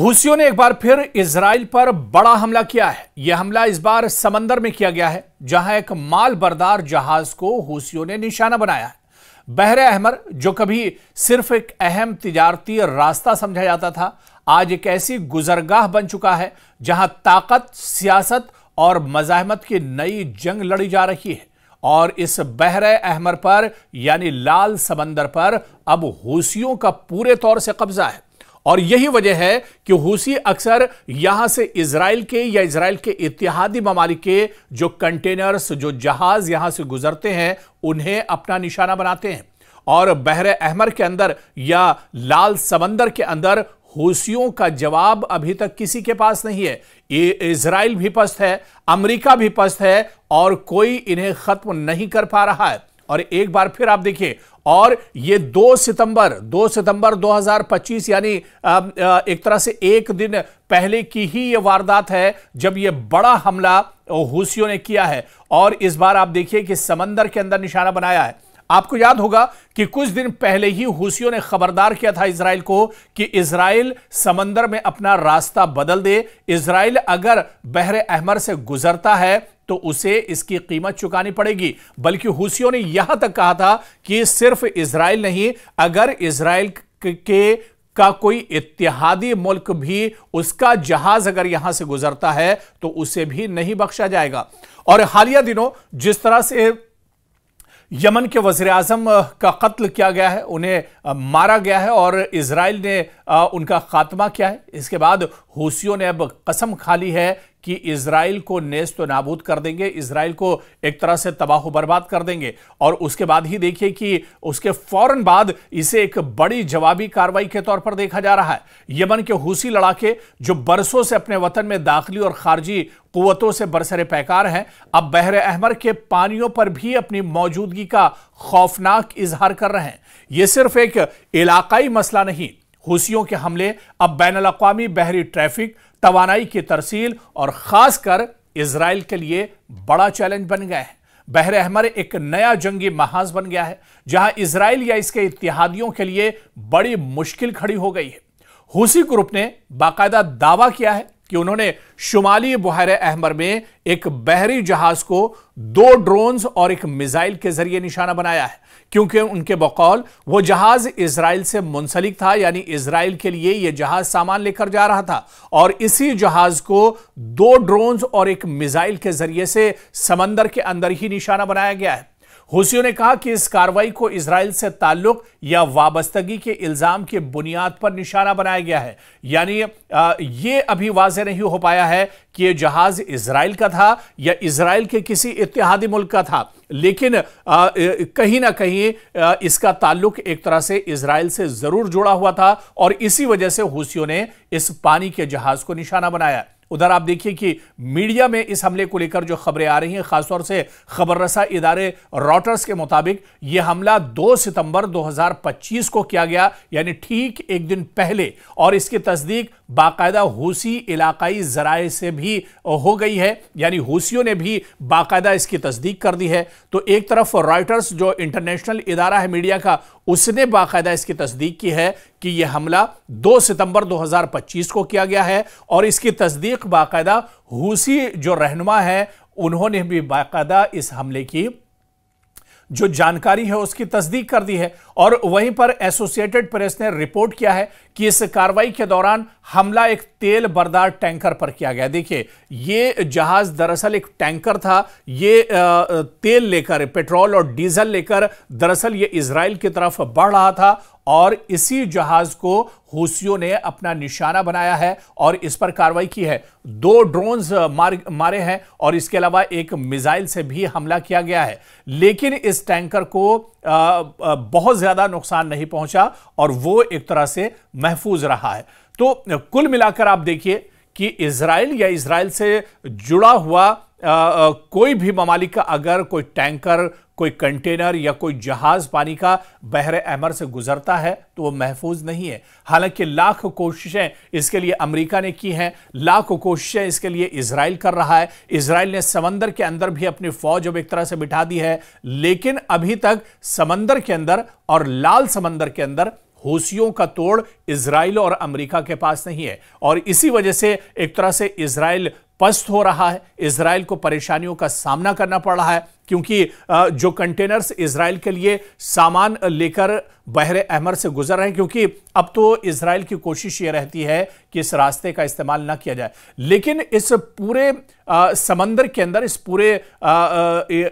हूसियों ने एक बार फिर इजराइल पर बड़ा हमला किया है। यह हमला इस बार समंदर में किया गया है, जहां एक माल बरदार जहाज को हूसियों ने निशाना बनाया है। बहरे अहमर, जो कभी सिर्फ एक अहम तिजारती रास्ता समझा जाता था, आज एक ऐसी गुजरगाह बन चुका है जहां ताकत, सियासत और मज़ाहमत की नई जंग लड़ी जा रही है। और इस बहरे अहमर पर यानी लाल समंदर पर अब हूसियों का पूरे तौर से कब्जा है। और यही वजह है कि हूसी अक्सर यहां से इजराइल के या इजराइल के इत्तेहादी ममालिक के जो कंटेनर्स, जो जहाज यहां से गुजरते हैं, उन्हें अपना निशाना बनाते हैं। और बहरे अहमर के अंदर या लाल समंदर के अंदर हूसियों का जवाब अभी तक किसी के पास नहीं है। इजराइल भी पस्त है, अमेरिका भी पस्त है और कोई इन्हें खत्म नहीं कर पा रहा है। और एक बार फिर आप देखिए, और ये 2 सितंबर 2025 यानी एक तरह से एक दिन पहले की ही ये वारदात है जब ये बड़ा हमला हूसियों ने किया है। और इस बार आप देखिए कि समंदर के अंदर निशाना बनाया है। आपको याद होगा कि कुछ दिन पहले ही हूसियों ने खबरदार किया था इजराइल को कि इजराइल समंदर में अपना रास्ता बदल दे। इजराइल अगर बहरे अहमर से गुजरता है तो उसे इसकी कीमत चुकानी पड़ेगी। बल्कि हूसियों ने यहां तक कहा था कि सिर्फ इजराइल नहीं, अगर इजराइल का कोई इत्तेहादी मुल्क भी उसका जहाज अगर यहां से गुजरता है तो उसे भी नहीं बख्शा जाएगा। और हालिया दिनों जिस तरह से यमन के वज़ीर आज़म का कत्ल किया गया है, उन्हें मारा गया है और इजराइल ने उनका खात्मा किया है, इसके बाद हूसियों ने अब कसम खा ली है कि इजराइल को नेस्त व नाबूद कर देंगे, इजराइल को एक तरह से तबाह बर्बाद कर देंगे। और उसके बाद ही देखिए कि उसके फौरन बाद इसे एक बड़ी जवाबी कार्रवाई के तौर पर देखा जा रहा है। यमन के हूसी लड़ाके जो बरसों से अपने वतन में दाखिली और खारजी कुव्वतों से बरसरे पैकार हैं, अब बहरे अहमर के पानियों पर भी अपनी मौजूदगी का खौफनाक इजहार कर रहे हैं। यह सिर्फ एक इलाकाई मसला नहीं, हूसियों के हमले अब बैनुल अक़वामी बहरी ट्रैफिक, तवानाई की तरसील और खासकर इजराइल के लिए बड़ा चैलेंज बन गए हैं। बहरे अहमर एक नया जंगी महाज बन गया है जहां इजराइल या इसके इत्तेहादियों के लिए बड़ी मुश्किल खड़ी हो गई है। हूसी ग्रुप ने बाकायदा दावा किया है कि उन्होंने शुमाली बहरे अहमर में एक बहरी जहाज को 2 ड्रोन्स और एक मिसाइल के जरिए निशाना बनाया है, क्योंकि उनके बकौल वो जहाज इजराइल से मुंसलिक था, यानी इजराइल के लिए यह जहाज सामान लेकर जा रहा था। और इसी जहाज को 2 ड्रोन्स और एक मिसाइल के जरिए से समंदर के अंदर ही निशाना बनाया गया है। हूसियों ने कहा कि इस कार्रवाई को इजराइल से ताल्लुक या वाबस्तगी के इल्जाम की बुनियाद पर निशाना बनाया गया है। यानी ये अभी वाज़ेह नहीं हो पाया है कि यह जहाज इजराइल का था या इजराइल के किसी इत्तेहादी मुल्क का था, लेकिन कहीं ना कहीं इसका ताल्लुक एक तरह से इजराइल से जरूर जुड़ा हुआ था और इसी वजह से हूसियों ने इस पानी के जहाज को निशाना बनाया। उधर आप देखिए कि मीडिया में इस हमले को लेकर जो खबरें आ रही हैं, खासतौर से खबर रसा इदारे रॉयटर्स के मुताबिक यह हमला 2 सितंबर 2025 को किया गया, यानी ठीक एक दिन पहले। और इसकी तस्दीक बाकायदा हूसी इलाकाई जराए से भी हो गई है, यानी हूसियों ने भी बाकायदा इसकी तस्दीक कर दी है। तो एक तरफ रॉयटर्स जो इंटरनेशनल इदारा है मीडिया का, उसने बाकायदा इसकी तस्दीक की है कि यह हमला 2 सितंबर 2025 को किया गया है और इसकी तस्दीक बाकायदा हूसी जो रहनुमा है उन्होंने भी बाकायदा इस हमले की जो जानकारी है उसकी तस्दीक कर दी है। और वहीं पर एसोसिएटेड प्रेस ने रिपोर्ट किया है कि इस कार्रवाई के दौरान हमला एक तेल बरदार टैंकर पर किया गया। देखिए, ये जहाज दरअसल एक टैंकर था, ये तेल लेकर, पेट्रोल और डीजल लेकर दरअसल ये इजराइल की तरफ बढ़ रहा था और इसी जहाज को हूसियों ने अपना निशाना बनाया है और इस पर कार्रवाई की है। 2 ड्रोन्स मारे हैं और इसके अलावा एक मिसाइल से भी हमला किया गया है, लेकिन इस टैंकर को बहुत ज्यादा नुकसान नहीं पहुंचा और वो एक तरह से महफूज रहा है। तो कुल मिलाकर आप देखिए कि इजराइल या इजराइल से जुड़ा हुआ कोई भी ममालिक का अगर कोई टैंकर, कोई कंटेनर या कोई जहाज पानी का बहरे अहमर से गुजरता है तो वो महफूज नहीं है। हालांकि लाख कोशिशें इसके लिए अमेरिका ने की हैं, लाख कोशिशें इसके लिए इजराइल कर रहा है। इजराइल ने समंदर के अंदर भी अपनी फौज अब एक तरह से बिठा दी है, लेकिन अभी तक समंदर के अंदर और लाल समंदर के अंदर हूसियों का तोड़ इजराइल और अमेरिका के पास नहीं है और इसी वजह से एक तरह से इजराइल पस्त हो रहा है। इजराइल को परेशानियों का सामना करना पड़ रहा है क्योंकि जो कंटेनर्स इजराइल के लिए सामान लेकर बहरे अहमर से गुजर रहे हैं, क्योंकि अब तो इजराइल की कोशिश ये रहती है कि इस रास्ते का इस्तेमाल ना किया जाए, लेकिन इस पूरे समंदर के अंदर इस पूरे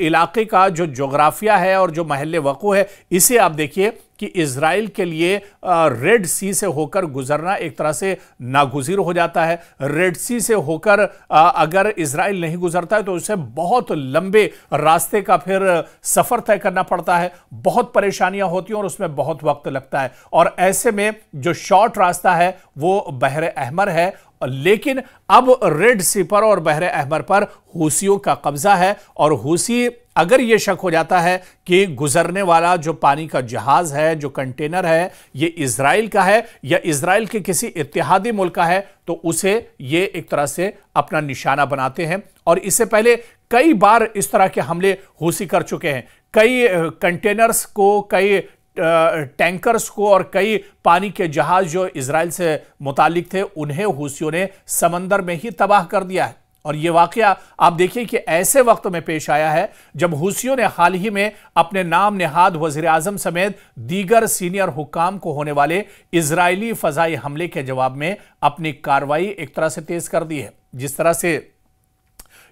इलाके का जो जोग्राफिया है और जो महल्ले वक़ू है, इसे आप देखिए कि इजराइल के लिए रेड सी से होकर गुजरना एक तरह से नागुज़ीर हो जाता है। रेड सी से होकर अगर इजराइल नहीं गुजरता है तो उसे बहुत लंबे रास्ते का फिर सफर तय करना पड़ता है, बहुत परेशानियां होती हैं और उसमें बहुत वक्त लगता है। और ऐसे में जो शॉर्ट रास्ता है वो बहरे अहमर है, लेकिन अब रेड सी पर और बहरे अहमर पर हूसियों का कब्जा है और हूसी अगर यह शक हो जाता है कि गुजरने वाला जो पानी का जहाज है, जो कंटेनर है, ये इजराइल का है या इजराइल के किसी इत्तेहादी मुल्क का है, तो उसे ये एक तरह से अपना निशाना बनाते हैं। और इससे पहले कई बार इस तरह के हमले हूसी कर चुके हैं। कई कंटेनर्स को, कई टैंकर्स को और कई पानी के जहाज जो इजराइल से मुतालिक थे, उन्हें हूसियों ने समंदर में ही तबाह कर दिया है। और यह वाकया आप देखिए कि ऐसे वक्त में पेश आया है जब हूसियों ने हाल ही में अपने नाम नेहाद वजीर आजम समेत दीगर सीनियर हुक्काम को होने वाले इजरायली फजाई हमले के जवाब में अपनी कार्रवाई एक तरह से तेज कर दी है। जिस तरह से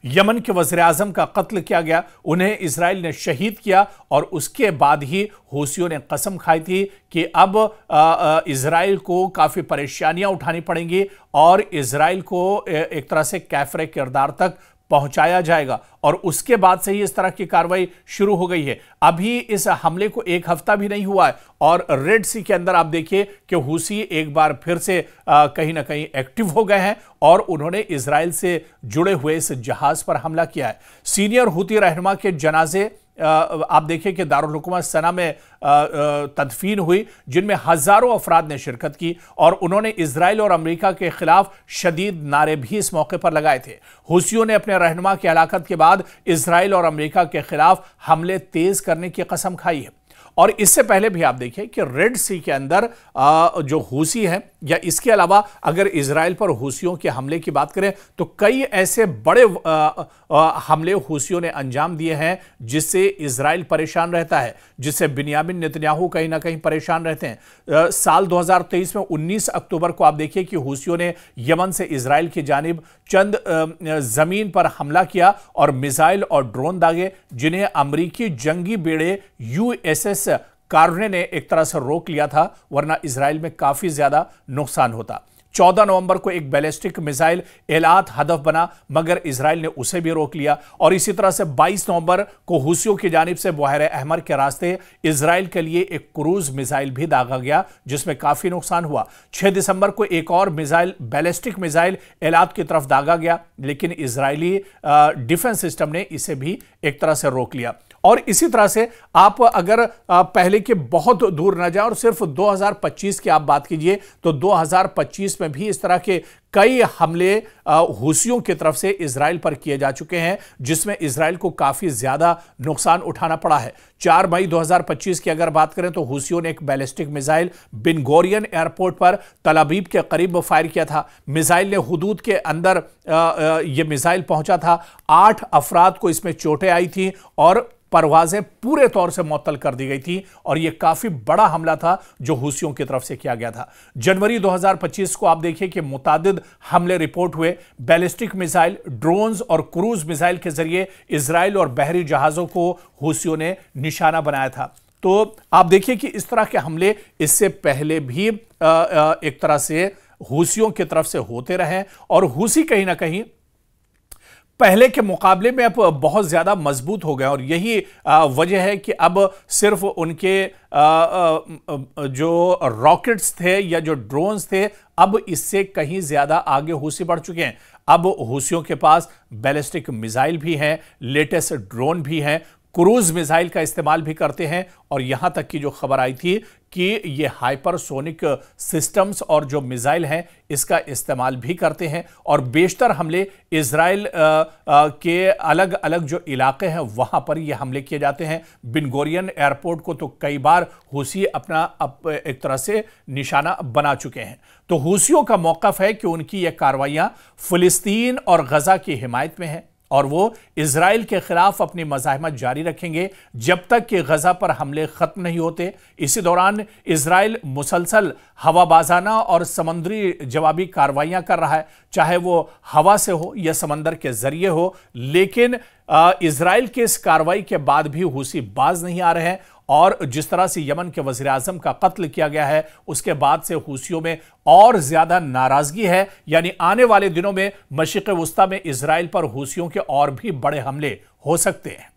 यमन के वज़ीर आज़म का कत्ल किया गया, उन्हें इजराइल ने शहीद किया और उसके बाद ही हूसियों ने कसम खाई थी कि अब इजराइल को काफ़ी परेशानियां उठानी पड़ेंगी और इजराइल को एक तरह से कैफरे किरदार तक पहुंचाया जाएगा। और उसके बाद से ही इस तरह की कार्रवाई शुरू हो गई है। अभी इस हमले को एक हफ्ता भी नहीं हुआ है और रेड सी के अंदर आप देखिए कि हूसी एक बार फिर से कहीं ना कहीं एक्टिव हो गए हैं और उन्होंने इजराइल से जुड़े हुए इस जहाज पर हमला किया है। सीनियर हूती रहनुमा के जनाजे आप देखिए कि दारुल हुकूमत सना में तदफीन हुई, जिनमें हजारों अफराद ने शिरकत की और उन्होंने इजराइल और अमेरिका के खिलाफ शदीद नारे भी इस मौके पर लगाए थे। हूसियों ने अपने रहनुमा की हलाकत के बाद इजराइल और अमेरिका के खिलाफ हमले तेज करने की कसम खाई है। और इससे पहले भी आप देखिए कि रेड सी के अंदर जो हूसी है या इसके अलावा अगर इजराइल पर हूसियों के हमले की बात करें तो कई ऐसे बड़े हमले हूसियों ने अंजाम दिए हैं जिससे इजराइल परेशान रहता है, जिससे बिन्यामिन नेतन्याहू कहीं ना कहीं परेशान रहते हैं। साल 2023 में 19 अक्टूबर को आप देखिए कि हूसियों ने यमन से इजराइल की जानिब चंद जमीन पर हमला किया और मिसाइल और ड्रोन दागे, जिन्हें अमरीकी जंगी बेड़े USS कार्ने ने एक तरह से रोक लिया था, वरना इजराइल में काफी ज्यादा नुकसान होता। 14 नवंबर को एक बैलिस्टिक मिसाइल एलात हदफ बना, मगर इजराइल ने उसे भी रोक लिया। और इसी तरह से 22 नवंबर को हूसियों की जानिब से बहरे अहमर के रास्ते इजराइल के लिए एक क्रूज मिसाइल भी दागा गया, जिसमें काफी नुकसान हुआ। 6 दिसंबर को एक और मिसाइल, बैलिस्टिक मिसाइल एलात की तरफ दागा गया, लेकिन इजरायली डिफेंस सिस्टम ने इसे भी एक तरह से रोक लिया। और इसी तरह से आप अगर पहले के बहुत दूर न जाए और सिर्फ 2025 की आप बात कीजिए तो 2025 में भी इस तरह के कई हमले हूसियों की तरफ से इजराइल पर किए जा चुके हैं, जिसमें इजराइल को काफी ज्यादा नुकसान उठाना पड़ा है। 4 मई 2025 की अगर बात करें तो हूसियों ने एक बैलिस्टिक मिसाइल बिन गोरियन एयरपोर्ट पर तल अबीब के करीब फायर किया था। मिसाइल ने हुदूद के अंदर यह मिसाइल पहुंचा था। 8 अफराद को इसमें चोटें आई थी और परवाजें पूरे तौर से मुअत्तल कर दी गई थी और यह काफी बड़ा हमला था जो हूसियों की तरफ से किया गया था। जनवरी 2025 को आप देखिए कि मुतादिद हमले रिपोर्ट हुए। बैलिस्टिक मिसाइल, ड्रोन्स और क्रूज मिसाइल के जरिए इजराइल और बहरी जहाजों को हूसियों ने निशाना बनाया था। तो आप देखिए कि इस तरह के हमले इससे पहले भी एक तरह से हूसियों की तरफ से होते रहे और हूसी कहीं ना कहीं पहले के मुकाबले में अब बहुत ज्यादा मजबूत हो गए और यही वजह है कि अब सिर्फ उनके जो रॉकेट्स थे या जो ड्रोन्स थे, अब इससे कहीं ज्यादा आगे हूसी बढ़ चुके हैं। अब हूसियों के पास बैलिस्टिक मिसाइल भी हैं, लेटेस्ट ड्रोन भी हैं, क्रूज मिसाइल का इस्तेमाल भी करते हैं। और यहां तक की जो खबर आई थी कि ये हाइपरसोनिक सिस्टम्स और जो मिसाइल हैं इसका इस्तेमाल भी करते हैं और बेशतर हमले इजराइल के अलग अलग जो इलाके हैं वहां पर ये हमले किए जाते हैं। बिन गोरियन एयरपोर्ट को तो कई बार हूसी अपना एक तरह से निशाना बना चुके हैं। तो हूसियों का मौक़िफ़ है कि उनकी ये कार्रवाइयां फिलिस्तीन और गजा की हिमायत में है और वो इजराइल के खिलाफ अपनी मज़ाहमत जारी रखेंगे जब तक कि गजा पर हमले खत्म नहीं होते। इसी दौरान इजराइल मुसलसल हवाबाजाना और समुद्री जवाबी कार्रवाइयां कर रहा है, चाहे वो हवा से हो या समंदर के जरिए हो। लेकिन इजराइल के इस कार्रवाई के बाद भी हूसी बाज नहीं आ रहे हैं और जिस तरह से यमन के वज़ीर आज़म का कत्ल किया गया है उसके बाद से हूसियों में और ज्यादा नाराजगी है। यानी आने वाले दिनों में मशरिक़ वुस्ता में इजराइल पर हूसियों के और भी बड़े हमले हो सकते हैं।